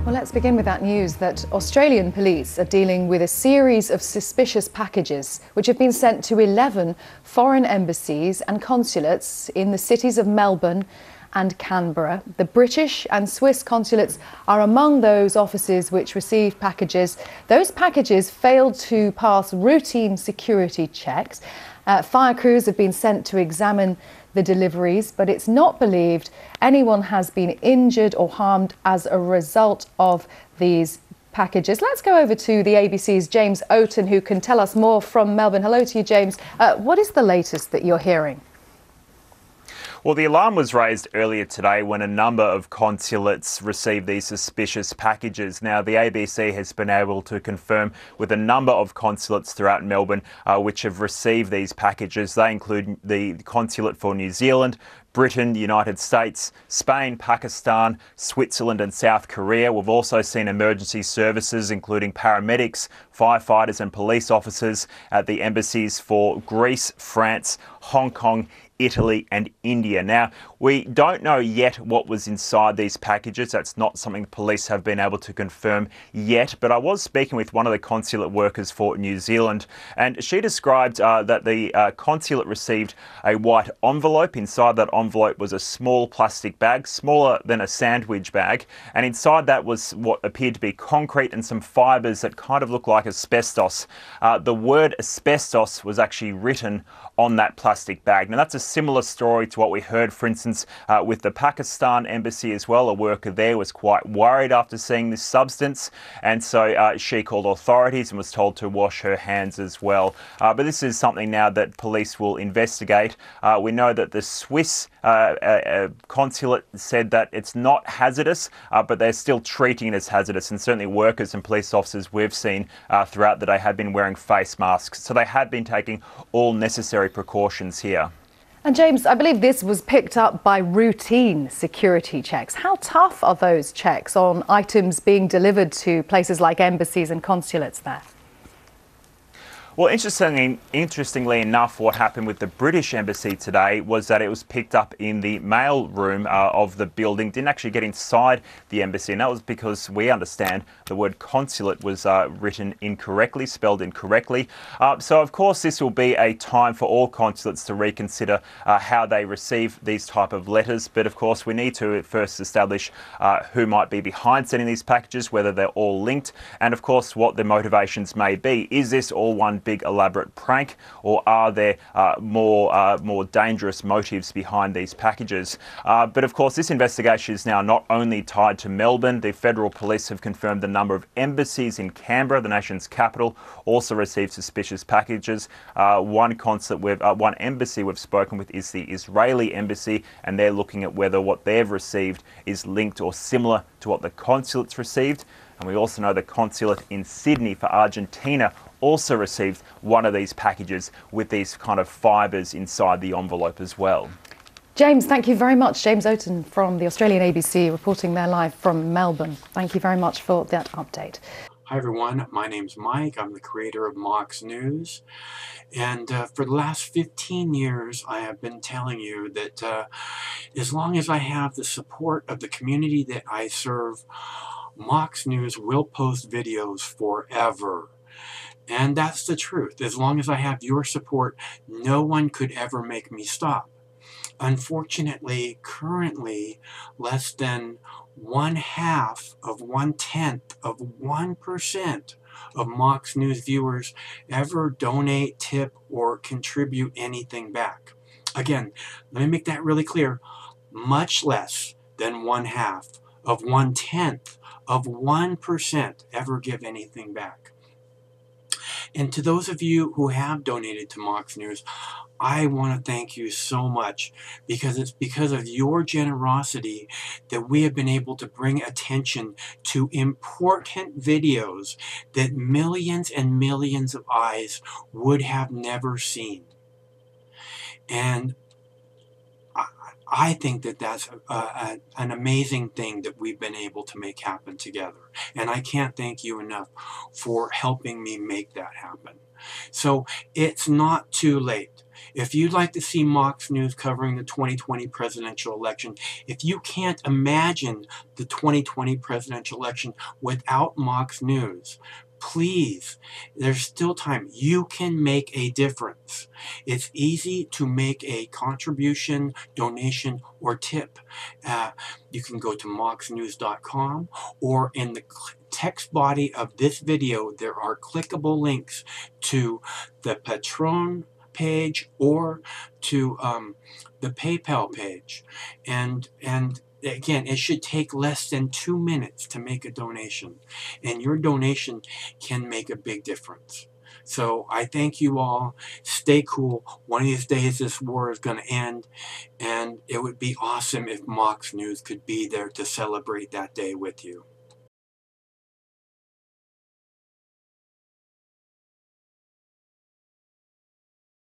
Well, let's begin with that news that Australian police are dealing with a series of suspicious packages which have been sent to 11 foreign embassies and consulates in the cities of Melbourne and Canberra. The British and Swiss consulates are among those offices which received packages. Those packages failed to pass routine security checks. Fire crews have been sent to examine the deliveries, but it's not believed anyone has been injured or harmed as a result of these packages. Let's go over to the ABC's James Oaten, who can tell us more from Melbourne. Hello to you, James. What is the latest that you're hearing? Well, the alarm was raised earlier today when a number of consulates received these suspicious packages. Now, the ABC has been able to confirm with a number of consulates throughout Melbourne which have received these packages. They include the consulate for New Zealand, Britain, the United States, Spain, Pakistan, Switzerland and South Korea. We've also seen emergency services, including paramedics, firefighters and police officers at the embassies for Greece, France, Hong Kong, Italy and India. Now, we don't know yet what was inside these packages. That's not something the police have been able to confirm yet, but I was speaking with one of the consulate workers for New Zealand, and she described that the consulate received a white envelope. Inside that envelope was a small plastic bag, smaller than a sandwich bag, and inside that was what appeared to be concrete and some fibres that kind of look like asbestos. The word asbestos was actually written on that plastic bag. Now, that's a similar story to what we heard, for instance, with the Pakistan embassy as well. A worker there was quite worried after seeing this substance, and so she called authorities and was told to wash her hands as well. But this is something now that police will investigate. We know that the Swiss consulate said that it's not hazardous, but they're still treating it as hazardous, and certainly workers and police officers we've seen throughout the day have been wearing face masks. So they have been taking all necessary precautions here. And James, I believe this was picked up by routine security checks. How tough are those checks on items being delivered to places like embassies and consulates there? Well, interestingly enough, what happened with the British embassy today was that it was picked up in the mail room of the building, didn't actually get inside the embassy, and that was because we understand the word consulate was written incorrectly, spelled incorrectly. So, of course, this will be a time for all consulates to reconsider how they receive these type of letters. But, of course, we need to first establish who might be behind sending these packages, whether they're all linked, and, of course, what the motivations may be. Is this all one big elaborate prank, or are there more dangerous motives behind these packages? But of course, this investigation is now not only tied to Melbourne. The federal police have confirmed the number of embassies in Canberra, the nation's capital, also received suspicious packages. One embassy we've spoken with is the Israeli embassy, and they're looking at whether what they've received is linked or similar to what the consulates received. And we also know the consulate in Sydney for Argentina also received one of these packages with these kind of fibres inside the envelope as well. James, thank you very much. James Oaten from the Australian ABC reporting there live from Melbourne. Thank you very much for that update. Hi everyone, my name's Mike. I'm the creator of Mox News, and for the last 15 years I have been telling you that as long as I have the support of the community that I serve, Mox News will post videos forever. And that's the truth. As long as I have your support, no one could ever make me stop. Unfortunately, currently, less than 1/2 of 1/10 of 1% of Mox News viewers ever donate, tip, or contribute anything back. Again, let me make that really clear. Much less than 1/2 of 1/10 of 1% ever give anything back. And to those of you who have donated to Mox News, I want to thank you so much, because it's because of your generosity that we have been able to bring attention to important videos that millions and millions of eyes would have never seen. And I think that that's an amazing thing that we've been able to make happen together. And I can't thank you enough for helping me make that happen. So it's not too late. If you'd like to see Mox News covering the 2020 presidential election, if you can't imagine the 2020 presidential election without Mox News, please, there's still time. You can make a difference. It's easy to make a contribution, donation, or tip. You can go to moxnews.com, or in the text body of this video, there are clickable links to the Patreon page or to the PayPal page. And again, it should take less than 2 minutes to make a donation. And your donation can make a big difference. So I thank you all. Stay cool. One of these days this war is going to end. And it would be awesome if Mox News could be there to celebrate that day with you.